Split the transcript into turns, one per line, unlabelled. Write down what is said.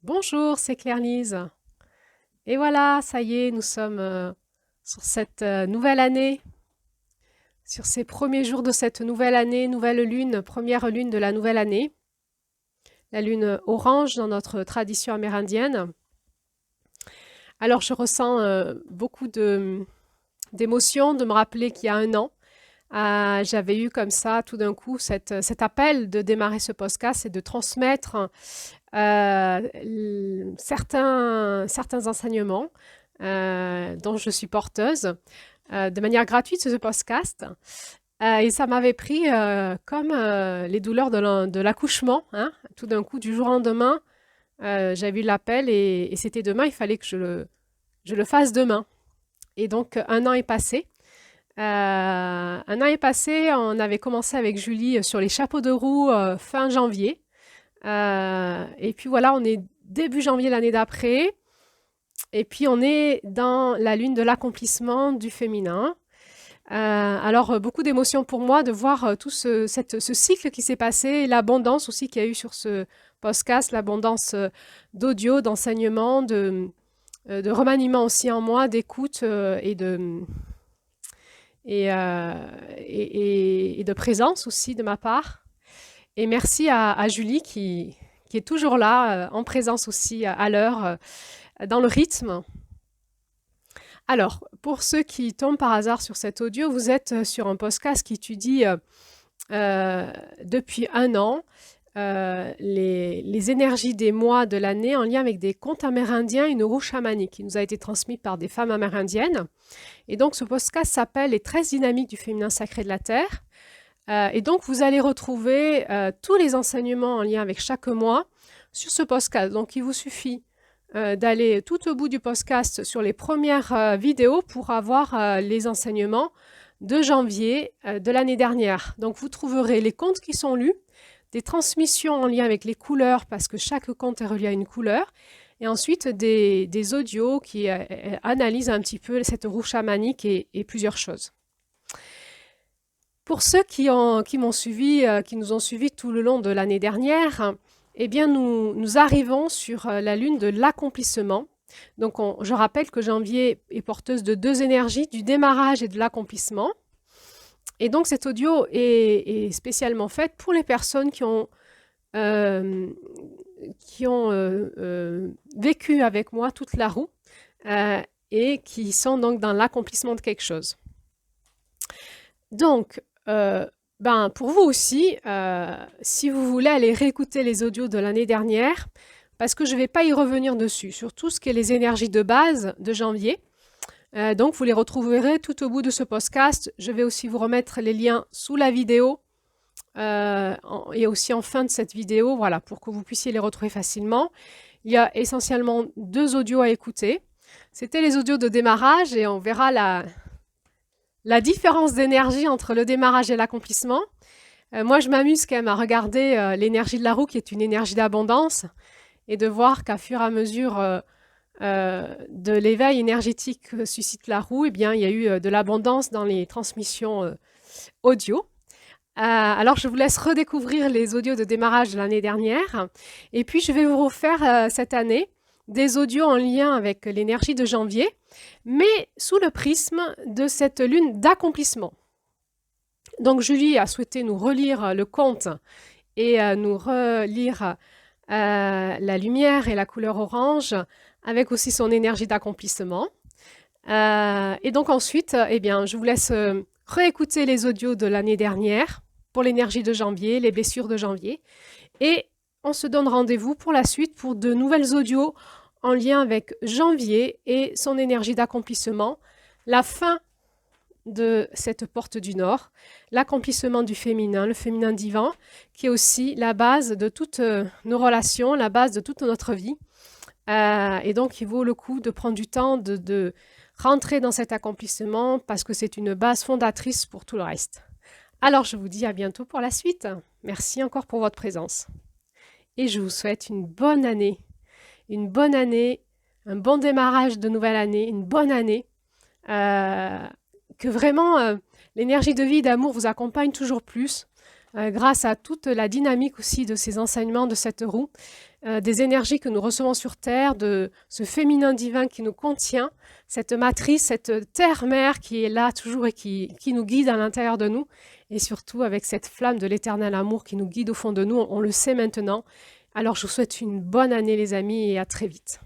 Bonjour, c'est Claire-Lise. Et voilà, ça y est, nous sommes sur cette nouvelle année, sur ces premiers jours de cette nouvelle année, nouvelle lune, première lune de la nouvelle année, la lune orange dans notre tradition amérindienne. Alors je ressens beaucoup d'émotions de me rappeler qu'il y a un an, j'avais eu comme ça tout d'un coup cet appel de démarrer ce podcast et de transmettre certains enseignements dont je suis porteuse de manière gratuite sur ce podcast. Et ça m'avait pris comme les douleurs de l'accouchement, hein. Tout d'un coup, du jour au lendemain, j'avais eu l'appel et c'était demain, il fallait que je le fasse demain. Et donc, un an est passé. Un an est passé, on avait commencé avec Julie sur les chapeaux de roue fin janvier. Et puis voilà, on est début janvier l'année d'après. Et puis on est dans la lune de l'accomplissement du féminin. Alors beaucoup d'émotions pour moi de voir tout ce cycle qui s'est passé, l'abondance aussi qu'il y a eu sur ce podcast, l'abondance d'audio, d'enseignement, de remaniement aussi en moi, d'écoute et de présence aussi de ma part. Et merci à Julie qui est toujours là, en présence aussi à l'heure, dans le rythme. Alors, pour ceux qui tombent par hasard sur cet audio, vous êtes sur un podcast qui étudie depuis un an les énergies des mois de l'année en lien avec des contes amérindiens, une roue chamanique qui nous a été transmise par des femmes amérindiennes. Et donc, ce podcast s'appelle Les 13 dynamiques du féminin sacré de la Terre. Et donc, vous allez retrouver tous les enseignements en lien avec chaque mois sur ce podcast. Donc, il vous suffit d'aller tout au bout du podcast sur les premières vidéos pour avoir les enseignements de janvier de l'année dernière. Donc, vous trouverez les contes qui sont lus, des transmissions en lien avec les couleurs, parce que chaque conte est relié à une couleur, et ensuite des audios qui analysent un petit peu cette roue chamanique et plusieurs choses. Pour ceux qui m'ont suivi, qui nous ont suivis tout le long de l'année dernière, eh bien nous arrivons sur la lune de l'accomplissement. Donc je rappelle que janvier est porteuse de deux énergies, du démarrage et de l'accomplissement. Et donc cet audio est spécialement fait pour les personnes qui ont vécu avec moi toute la roue et qui sont donc dans l'accomplissement de quelque chose. Donc, pour vous aussi, si vous voulez aller réécouter les audios de l'année dernière, parce que je ne vais pas y revenir dessus, sur tout ce qui est les énergies de base de janvier. Donc, vous les retrouverez tout au bout de ce podcast. Je vais aussi vous remettre les liens sous la vidéo et aussi en fin de cette vidéo, voilà, pour que vous puissiez les retrouver facilement. Il y a essentiellement deux audios à écouter. C'était les audios de démarrage et on verra la différence d'énergie entre le démarrage et l'accomplissement. Moi, je m'amuse quand même à regarder l'énergie de la roue, qui est une énergie d'abondance, et de voir qu'à fur et à mesure de l'éveil énergétique que suscite la roue, eh bien, il y a eu de l'abondance dans les transmissions audio. Alors, je vous laisse redécouvrir les audios de démarrage de l'année dernière. Et puis, je vais vous refaire cette année des audios en lien avec l'énergie de janvier, mais sous le prisme de cette lune d'accomplissement. Donc, Julie a souhaité nous relire le conte et nous relire la lumière et la couleur orange, avec aussi son énergie d'accomplissement. Et donc ensuite, eh bien, je vous laisse réécouter les audios de l'année dernière pour l'énergie de janvier, les blessures de janvier. Et on se donne rendez-vous pour la suite pour de nouvelles audios en lien avec janvier et son énergie d'accomplissement, la fin de cette porte du Nord, l'accomplissement du féminin, le féminin divin, qui est aussi la base de toutes nos relations, la base de toute notre vie. Et donc, il vaut le coup de prendre du temps de rentrer dans cet accomplissement parce que c'est une base fondatrice pour tout le reste. Alors, je vous dis à bientôt pour la suite. Merci encore pour votre présence. Et je vous souhaite une bonne année, un bon démarrage de nouvelle année, une bonne année. Que vraiment l'énergie de vie et d'amour vous accompagne toujours plus grâce à toute la dynamique aussi de ces enseignements de cette roue des énergies que nous recevons sur Terre, de ce féminin divin qui nous contient, cette matrice, cette terre-mère qui est là toujours et qui nous guide à l'intérieur de nous, et surtout avec cette flamme de l'éternel amour qui nous guide au fond de nous, on le sait maintenant. Alors je vous souhaite une bonne année les amis et à très vite.